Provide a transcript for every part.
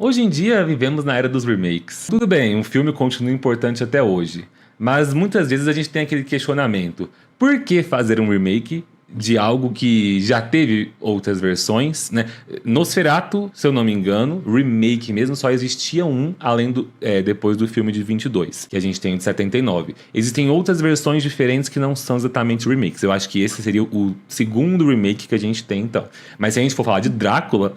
Hoje em dia, vivemos na era dos remakes. Tudo bem, um filme continua importante até hoje, mas muitas vezes a gente tem aquele questionamento: por que fazer um remake de algo que já teve outras versões, né? Nosferatu, se eu não me engano, remake mesmo, só existia um, depois do filme de 22, que a gente tem de 79. Existem outras versões diferentes que não são exatamente remakes. Eu acho que esse seria o segundo remake que a gente tem, então. Mas se a gente for falar de Drácula,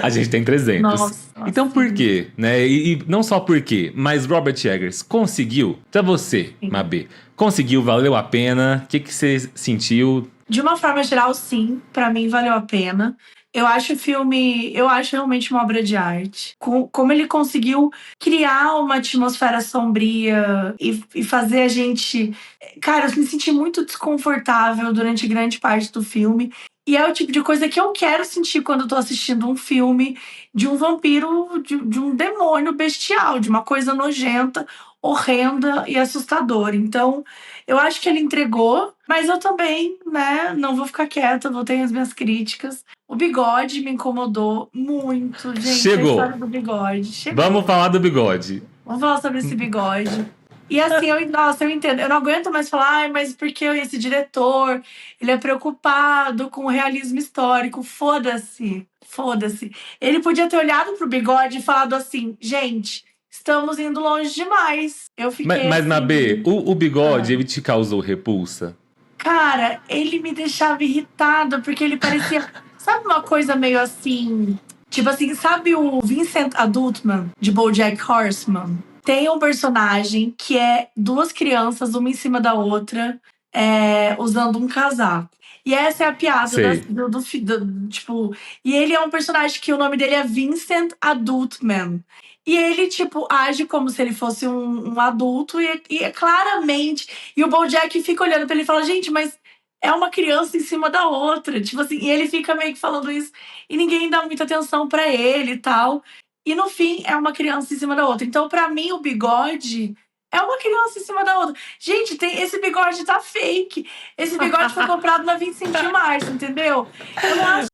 a gente tem 300. Nossa, então por quê? Né? E não só por quê, mas Robert Eggers conseguiu? Pra você, Mabê, conseguiu? Valeu a pena? O que você sentiu? De uma forma geral, sim. Pra mim, valeu a pena. Eu acho o filme... Eu acho realmente uma obra de arte. Como ele conseguiu criar uma atmosfera sombria e fazer a gente... Cara, eu me senti muito desconfortável durante grande parte do filme. E é o tipo de coisa que eu quero sentir quando eu tô assistindo um filme de um vampiro, de um demônio bestial, de uma coisa nojenta, horrenda e assustadora. Então, eu acho que ele entregou, mas eu também, né, não vou ficar quieta, vou ter as minhas críticas. O bigode me incomodou muito, gente, a Chegou! história do bigode. Chegou. Vamos falar do bigode. Vamos falar sobre esse bigode. E assim, nossa, eu entendo. Eu não aguento mais falar, mas porque esse diretor, ele é preocupado com o realismo histórico. Foda-se, foda-se. Ele podia ter olhado pro bigode e falado assim, gente, estamos indo longe demais. Eu fiquei Mas assim, Mabê, o bigode, ele te causou repulsa? Cara, ele me deixava irritada, porque ele parecia... Sabe uma coisa meio assim... Tipo assim, sabe o Vincent Adultman, de BoJack Horseman? Tem um personagem que é duas crianças, uma em cima da outra, usando um casaco. E essa é a piada Sei. tipo... E ele é um personagem que o nome dele é Vincent Adultman. E ele, tipo, age como se ele fosse um adulto e é claramente... E o BoJack fica olhando pra ele e fala, gente, mas é uma criança em cima da outra. Tipo assim, e ele fica meio que falando isso e ninguém dá muita atenção pra ele e tal. E no fim, é uma criança em cima da outra. Então, pra mim, o bigode é uma criança em cima da outra. Gente, esse bigode tá fake. Esse bigode foi comprado na 25 de março, entendeu? Eu não acho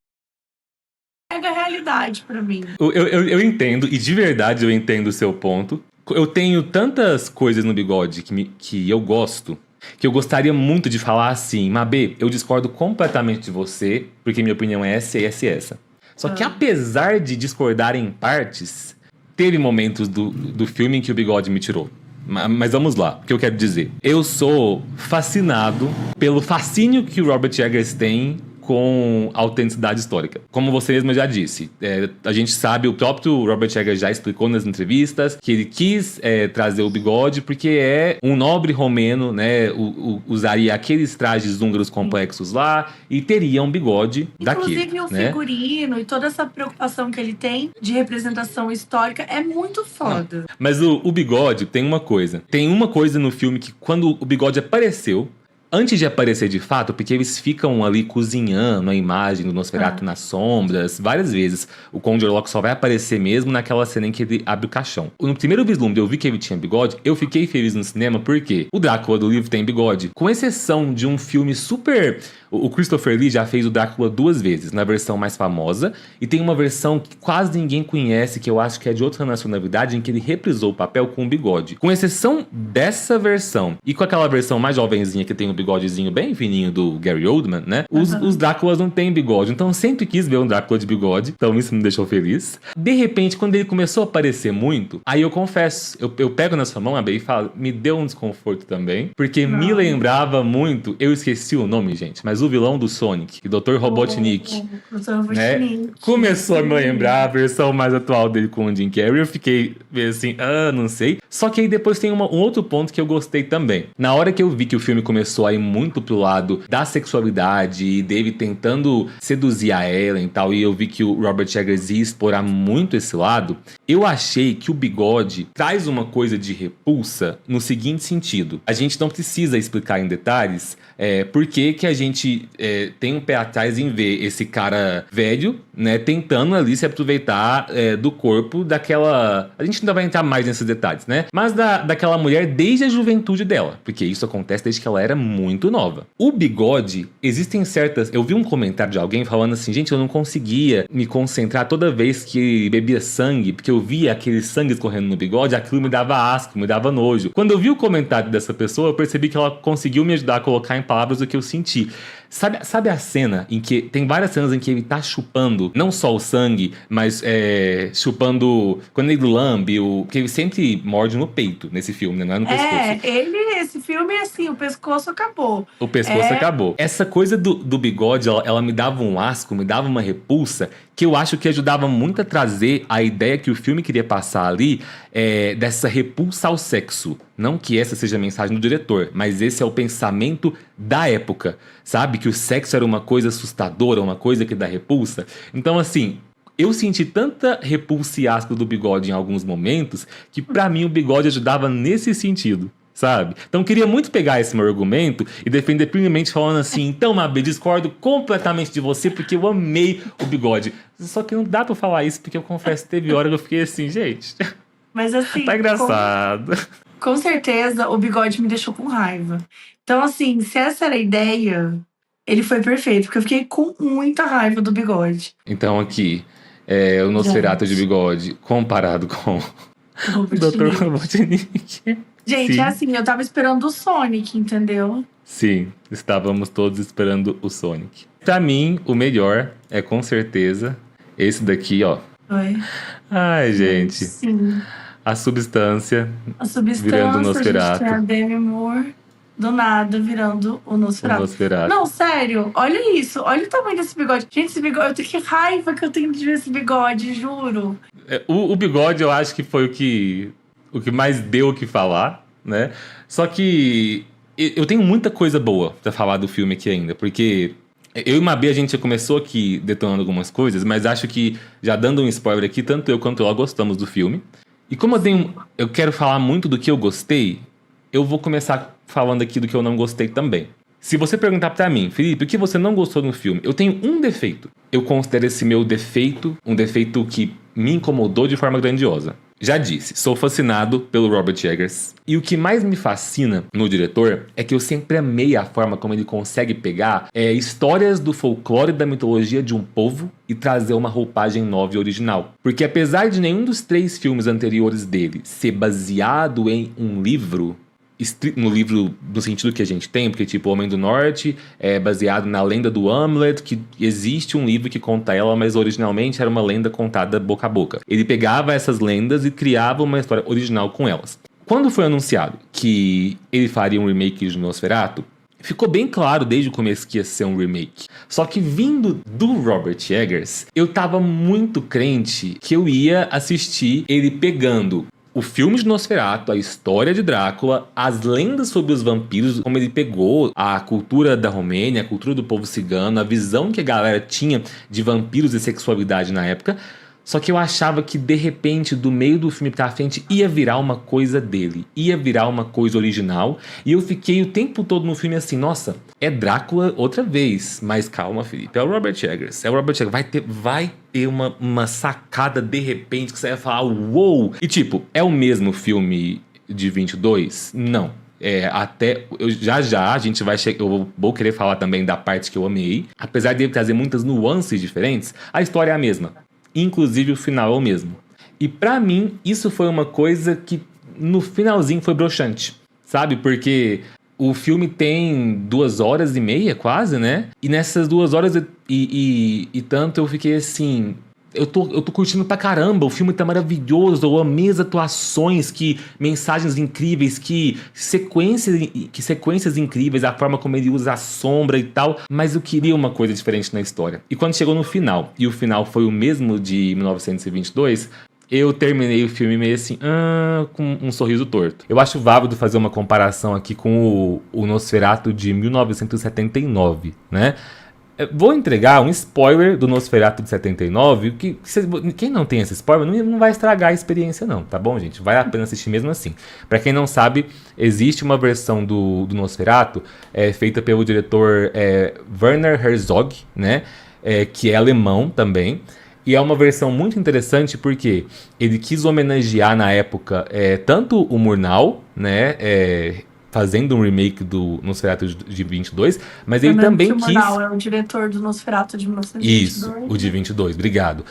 que é a realidade pra mim. Eu entendo, e de verdade eu entendo o seu ponto. Eu tenho tantas coisas no bigode que eu gosto, que eu gostaria muito de falar assim, Mabê, eu discordo completamente de você, porque minha opinião é essa e essa e essa. Só que apesar de discordar em partes, teve momentos do filme em que o bigode me tirou. Mas vamos lá, o que eu quero dizer? Eu sou fascinado pelo fascínio que o Robert Eggers tem com a autenticidade histórica. Como você mesma já disse, a gente sabe, o próprio Robert Eggers já explicou nas entrevistas que ele quis trazer o bigode porque é um nobre romeno, né, usaria aqueles trajes húngaros complexos lá e teria um bigode daquele. Inclusive o figurino e toda essa preocupação que ele tem de representação histórica é muito foda. Mas o bigode tem uma coisa. Tem uma coisa no filme que quando o bigode apareceu, antes de aparecer de fato, porque eles ficam ali cozinhando a imagem do Nosferatu nas sombras, várias vezes. O Conde Orlok só vai aparecer mesmo naquela cena em que ele abre o caixão. No primeiro vislumbre eu vi que ele tinha bigode, eu fiquei feliz no cinema porque o Drácula do livro tem bigode. Com exceção de um filme super... O Christopher Lee já fez o Drácula 2 vezes, na versão mais famosa, e tem uma versão que quase ninguém conhece, que eu acho que é de outra nacionalidade, em que ele reprisou o papel com o bigode. Com exceção dessa versão, e com aquela versão mais jovenzinha que tem o bigodezinho bem fininho do Gary Oldman, né? Os Dráculas não têm bigode, então eu sempre quis ver um Drácula de bigode, então isso me deixou feliz. De repente, quando ele começou a aparecer muito, aí eu confesso, eu pego na sua mão, Abel, e falo, me deu um desconforto também, porque me lembrava muito, eu esqueci o nome, gente, mas o vilão do Sonic, o Dr. Robotnik, né? Começou a me lembrar a versão mais atual dele com o Jim Carrey. Eu fiquei assim, não sei. Só que aí depois tem um outro ponto que eu gostei também. Na hora que eu vi que o filme começou a ir muito pro lado da sexualidade e dele tentando seduzir a Ellen e tal, e eu vi que o Robert Eggers ia explorar muito esse lado, eu achei que o bigode traz uma coisa de repulsa no seguinte sentido. A gente não precisa explicar em detalhes por que a gente tem um pé atrás em ver esse cara velho, né, tentando ali se aproveitar do corpo daquela... A gente ainda vai entrar mais nesses detalhes, né? Mas daquela mulher desde a juventude dela, porque isso acontece desde que ela era muito muito nova. O bigode, existem certas... Eu vi um comentário de alguém falando assim, gente, eu não conseguia me concentrar toda vez que bebia sangue, porque eu via aquele sangue escorrendo no bigode, aquilo me dava asco, me dava nojo. Quando eu vi o comentário dessa pessoa, eu percebi que ela conseguiu me ajudar a colocar em palavras o que eu senti. Sabe a cena em que... Tem várias cenas em que ele tá chupando, não só o sangue, mas chupando... Quando ele lambe, porque ele sempre morde no peito nesse filme, né? Não é no pescoço. Esse filme, assim, o pescoço acabou. O pescoço acabou. Essa coisa do bigode, ela me dava um asco, me dava uma repulsa, que eu acho que ajudava muito a trazer a ideia que o filme queria passar ali, dessa repulsa ao sexo. Não que essa seja a mensagem do diretor, mas esse é o pensamento da época, sabe? Que o sexo era uma coisa assustadora, uma coisa que dá repulsa. Então, assim, eu senti tanta repulsa e asco do bigode em alguns momentos, que pra mim o bigode ajudava nesse sentido. Sabe? Então queria muito pegar esse meu argumento e defender primeiramente falando assim, então, Mabê, discordo completamente de você porque eu amei o bigode. Só que não dá pra falar isso porque eu confesso que teve hora que eu fiquei assim, gente, mas assim, tá engraçado. Com certeza o bigode me deixou com raiva. Então assim, se essa era a ideia, ele foi perfeito, porque eu fiquei com muita raiva do bigode. Então aqui, o Nosferatu de bigode comparado com o Dr. Robotnik. Gente, Sim. é assim, eu tava esperando o Sonic, entendeu? Sim, estávamos todos esperando o Sonic. Pra mim, o melhor é com certeza esse daqui, ó. Oi. Ai, gente. Sim. A substância A virando o gente Nosferatu. tem a Demi Moore do nada virando o Nosferatu. O Nosferatu. Não, sério, olha isso. Olha o tamanho desse bigode. Gente, esse bigode, eu tenho que raiva que eu tenho de ver esse bigode, juro. O bigode eu acho que foi o que mais deu o que falar, né? Só que eu tenho muita coisa boa pra falar do filme aqui ainda, porque eu e Mabê, a gente começou aqui detonando algumas coisas, mas acho que, já dando um spoiler aqui, tanto eu quanto ela gostamos do filme. E como eu quero falar muito do que eu gostei, eu vou começar falando aqui do que eu não gostei também. Se você perguntar pra mim, Felipe, o que você não gostou no filme? Eu tenho um defeito. Eu considero esse meu defeito um defeito que me incomodou de forma grandiosa. Já disse, sou fascinado pelo Robert Eggers. E o que mais me fascina no diretor é que eu sempre amei a forma como ele consegue pegar histórias do folclore e da mitologia de um povo e trazer uma roupagem nova e original. Porque apesar de nenhum dos 3 filmes anteriores dele ser baseado em um livro, no livro no sentido que a gente tem, porque tipo, O Homem do Norte é baseado na lenda do Hamlet, que existe um livro que conta ela, mas originalmente era uma lenda contada boca a boca. Ele pegava essas lendas e criava uma história original com elas. Quando foi anunciado que ele faria um remake de Nosferatu, ficou bem claro desde o começo que ia ser um remake. Só que vindo do Robert Eggers, eu tava muito crente que eu ia assistir ele pegando o filme de Nosferatu, a história de Drácula, as lendas sobre os vampiros, como ele pegou a cultura da Romênia, a cultura do povo cigano, a visão que a galera tinha de vampiros e sexualidade na época. Só que eu achava que, de repente, do meio do filme pra frente, ia virar uma coisa dele. Ia virar uma coisa original. E eu fiquei o tempo todo no filme assim, nossa, é Drácula outra vez. Mas calma, Felipe, é o Robert Eggers. É o Robert Eggers. Vai ter uma sacada, de repente, que você vai falar, uou! E tipo, é o mesmo filme de 22? Não. A gente vai chegar. Eu vou querer falar também da parte que eu amei. Apesar de ele trazer muitas nuances diferentes, a história é a mesma. Inclusive o final é o mesmo. E pra mim, isso foi uma coisa que no finalzinho foi broxante, sabe? Porque o filme tem 2h30 quase, né? E nessas 2 horas e tanto eu fiquei assim... Eu tô curtindo pra caramba, o filme tá maravilhoso, eu amei as atuações, que mensagens incríveis, que sequências incríveis, a forma como ele usa a sombra e tal, mas eu queria uma coisa diferente na história. E quando chegou no final, e o final foi o mesmo de 1922, eu terminei o filme meio assim, com um sorriso torto. Eu acho válido fazer uma comparação aqui com o Nosferatu de 1979, né? Vou entregar um spoiler do Nosferatu de 79, quem não tem esse spoiler não vai estragar a experiência não, tá bom, gente? Vale a pena assistir mesmo assim. Pra quem não sabe, existe uma versão do Nosferatu feita pelo diretor Werner Herzog, né? Que é alemão também. E é uma versão muito interessante porque ele quis homenagear na época tanto o Murnau, né? fazendo um remake do Nosferatu de 22, mas ele Lembrando que também o quis... Murnau é o diretor do Nosferatu de Isso, 1922. o de 22, obrigado.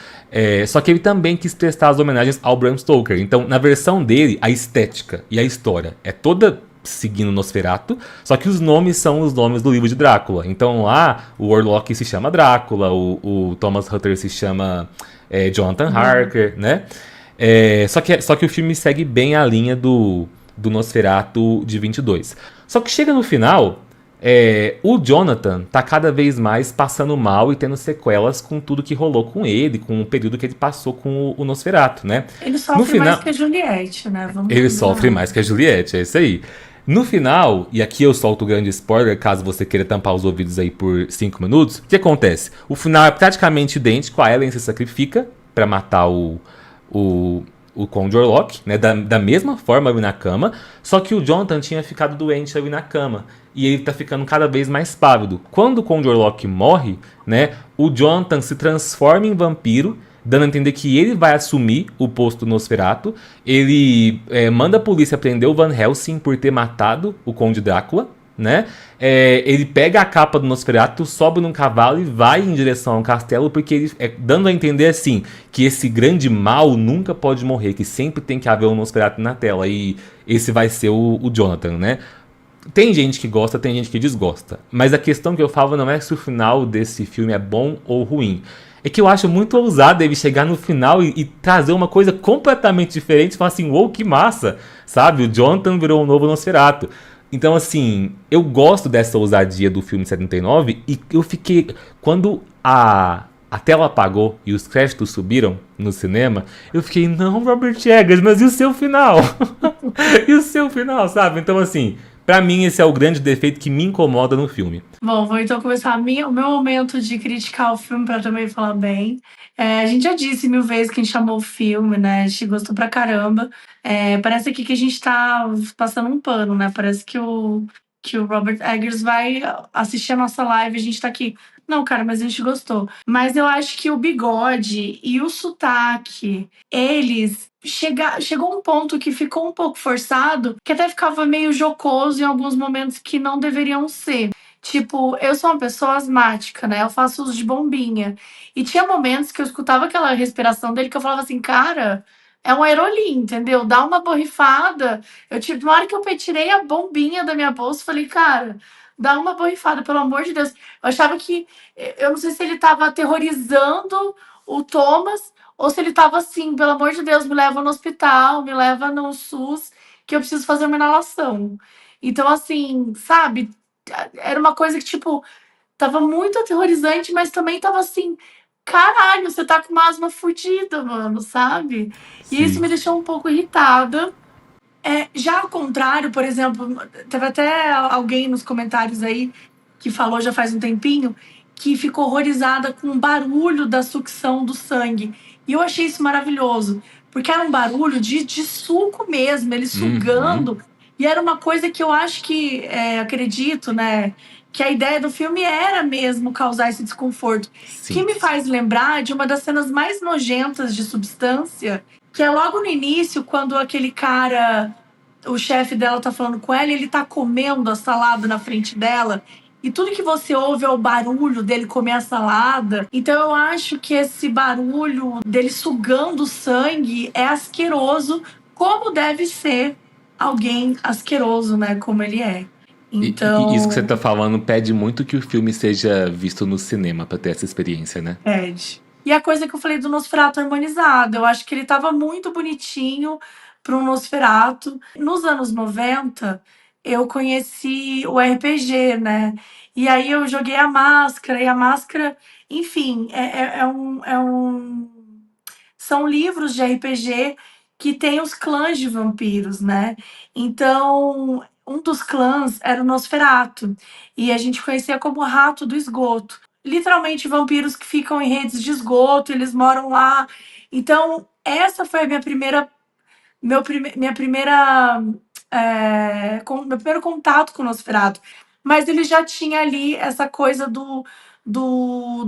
Só que ele também quis prestar as homenagens ao Bram Stoker. Então, na versão dele, a estética e a história é toda seguindo Nosferatu, só que os nomes são os nomes do livro de Drácula. Então lá, o Warlock se chama Drácula, o Thomas Hutter se chama Jonathan Harker, né? Só que o filme segue bem a linha do Nosferatu de 22. Só que chega no final... o Jonathan tá cada vez mais passando mal e tendo sequelas com tudo que rolou com ele, com o período que ele passou com o Nosferatu, né? Ele No sofre final, mais que a Juliette, né? Vamos ele combinar. sofre mais que a Juliette, é isso aí. No final, e aqui eu solto o grande spoiler, caso você queira tampar os ouvidos aí por 5 minutos, o que acontece? O final é praticamente idêntico, a Ellen se sacrifica pra matar o Conde Orlok, né, da mesma forma ali na cama, só que o Jonathan tinha ficado doente ali na cama, e ele tá ficando cada vez mais pálido. Quando o Conde Orlok morre, né, o Jonathan se transforma em vampiro, dando a entender que ele vai assumir o posto do Nosferatu. Ele manda a polícia prender o Van Helsing por ter matado o Conde Drácula, né? Ele pega a capa do Nosferatu, sobe num cavalo e vai em direção ao castelo, porque ele dando a entender assim, que esse grande mal nunca pode morrer, que sempre tem que haver um Nosferatu na tela, e esse vai ser o Jonathan, né? Tem gente que gosta, tem gente que desgosta, mas a questão que eu falo não é se o final desse filme é bom ou ruim. É que eu acho muito ousado ele chegar no final e trazer uma coisa completamente diferente e falar assim, uou, que massa, sabe? O Jonathan virou um novo Nosferatu. Então, assim, eu gosto dessa ousadia do filme de 79 e eu fiquei... Quando a tela apagou e os créditos subiram no cinema, eu fiquei, não, Robert Eggers, mas e o seu final? E o seu final, sabe? Então, assim, pra mim esse é o grande defeito que me incomoda no filme. Bom, vou então começar o meu momento de criticar o filme para também falar bem. A gente já disse 1000 vezes que a gente amou o filme, né? A gente gostou pra caramba. Parece aqui que a gente tá passando um pano, né? Parece que o Robert Eggers vai assistir a nossa live e a gente tá aqui. Não, cara, mas a gente gostou. Mas eu acho que o bigode e o sotaque, eles chegou um ponto que ficou um pouco forçado, que até ficava meio jocoso em alguns momentos que não deveriam ser. Tipo, eu sou uma pessoa asmática, né? Eu faço uso de bombinha. E tinha momentos que eu escutava aquela respiração dele que eu falava assim, cara, é um aerolim, entendeu? Dá uma borrifada. Na hora que eu tirei a bombinha da minha bolsa, falei, cara, dá uma borrifada, pelo amor de Deus. Eu achava que, eu não sei se ele tava aterrorizando o Thomas ou se ele tava assim, pelo amor de Deus, me leva no hospital, me leva no SUS, que eu preciso fazer uma inalação. Então, assim, sabe? Era uma coisa que, tipo, tava muito aterrorizante, mas também tava assim, caralho, você tá com uma asma fodida, mano, sabe? E isso Sim. me deixou um pouco irritada. Já ao contrário, por exemplo, teve até alguém nos comentários aí que falou já faz um tempinho que ficou horrorizada com o barulho da sucção do sangue. E eu achei isso maravilhoso, porque era um barulho de suco mesmo, ele sugando. E era uma coisa que eu acho que, acredito, né, que a ideia do filme era mesmo causar esse desconforto. Sim. Que me faz lembrar de uma das cenas mais nojentas de Substância, que é logo no início, quando aquele cara, o chefe dela tá falando com ela, e ele tá comendo a salada na frente dela. E tudo que você ouve é o barulho dele comer a salada. Então eu acho que esse barulho dele sugando sangue é asqueroso, como deve ser alguém asqueroso, né? Como ele é. Então, E isso que você tá falando pede muito que o filme seja visto no cinema pra ter essa experiência, né? pede. E a coisa que eu falei do Nosferatu harmonizado, eu acho que ele tava muito bonitinho para um Nosferatu. Nos anos 90, eu conheci o RPG, né? E aí eu joguei a Máscara, e a Máscara, enfim, são livros de RPG que tem os clãs de vampiros, né? Então, um dos clãs era o Nosferatu, e a gente conhecia como Rato do Esgoto. Literalmente vampiros que ficam em redes de esgoto, eles moram lá. Então, essa foi a meu primeiro contato com o Nosferatu. Mas ele já tinha ali essa coisa do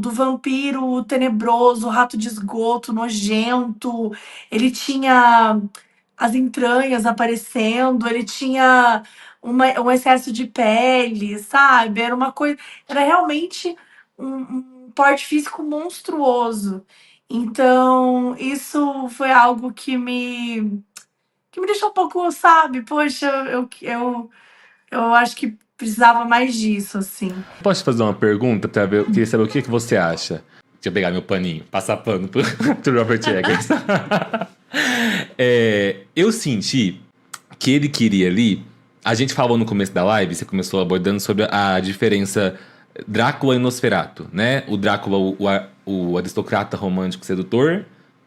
vampiro tenebroso, rato de esgoto, nojento. Ele tinha as entranhas aparecendo, ele tinha um excesso de pele, sabe? Era uma coisa. Era realmente um porte físico monstruoso. Então, isso foi algo que me deixou um pouco, sabe? Poxa, eu acho que precisava mais disso, assim. Posso te fazer uma pergunta pra ver? Eu queria saber o que você acha. Deixa eu pegar meu paninho, passar pano pro Robert Eggers. Eu senti que ele queria ali. A gente falou no começo da live, você começou abordando sobre a diferença Drácula e Nosferatu, né? O Drácula, o aristocrata romântico sedutor.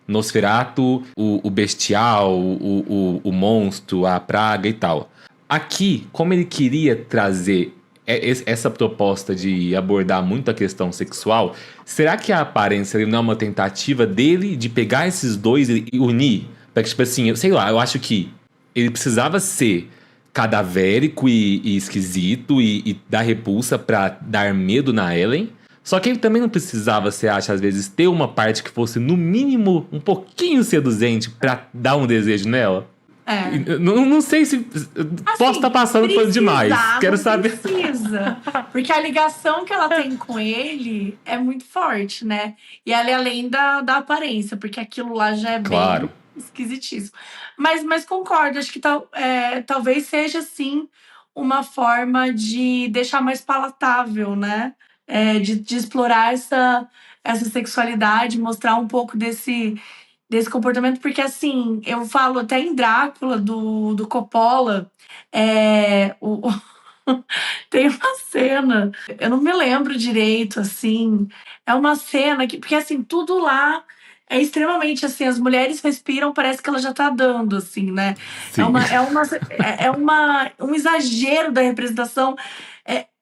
Nosferatu, o bestial, o monstro, a praga e tal. Aqui, como ele queria trazer essa proposta de abordar muito a questão sexual, será que a aparência não é uma tentativa dele de pegar esses dois e unir? Pra que, tipo assim, sei lá, eu acho que ele precisava ser cadavérico e esquisito e dar repulsa pra dar medo na Ellen. Só que ele também não precisava, você acha, às vezes, ter uma parte que fosse, no mínimo, um pouquinho seduzente pra dar um desejo nela? É. Não sei se. Posso Assim, estar passando pano demais. Quero não saber. precisa. Porque a ligação que ela tem com ele é muito forte, né? E ela é além da aparência, porque aquilo lá já é bem Claro. esquisitíssimo. Mas concordo, acho que talvez seja, sim, uma forma de deixar mais palatável, né? De explorar essa sexualidade, mostrar um pouco desse comportamento, porque assim, eu falo até em Drácula, do Coppola, tem uma cena, eu não me lembro direito, assim, é uma cena que, porque assim, tudo lá é extremamente assim, as mulheres respiram, parece que ela já tá dando, assim, né? Sim. Um exagero da representação.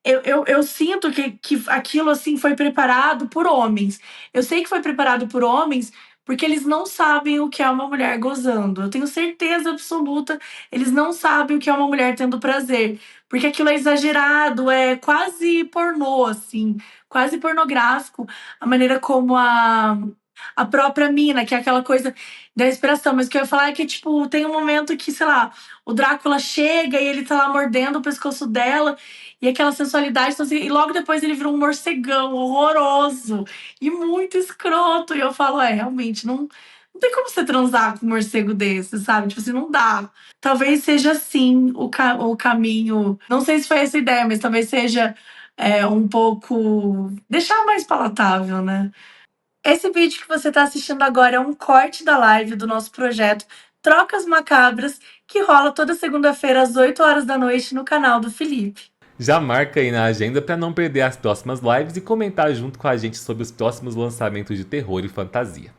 Eu sinto que aquilo assim foi preparado por homens. Eu sei que foi preparado por homens porque eles não sabem o que é uma mulher gozando. Eu tenho certeza absoluta, eles não sabem o que é uma mulher tendo prazer. Porque aquilo é exagerado, é quase pornô, assim, quase pornográfico. A maneira como a própria mina, que é aquela coisa da inspiração. Mas o que eu ia falar é que, tipo, tem um momento que, sei lá, o Drácula chega e ele tá lá mordendo o pescoço dela. E aquela sensualidade, então, assim, e logo depois ele vira um morcegão horroroso e muito escroto. E eu falo, realmente, não tem como você transar com um morcego desse, sabe? Tipo assim, não dá. Talvez seja assim o caminho. Não sei se foi essa a ideia, mas talvez seja um pouco. Deixar mais palatável, né? Esse vídeo que você está assistindo agora é um corte da live do nosso projeto Trocas Macabras, que rola toda segunda-feira às 8 horas da noite no canal do Felipe. Já marca aí na agenda para não perder as próximas lives e comentar junto com a gente sobre os próximos lançamentos de terror e fantasia.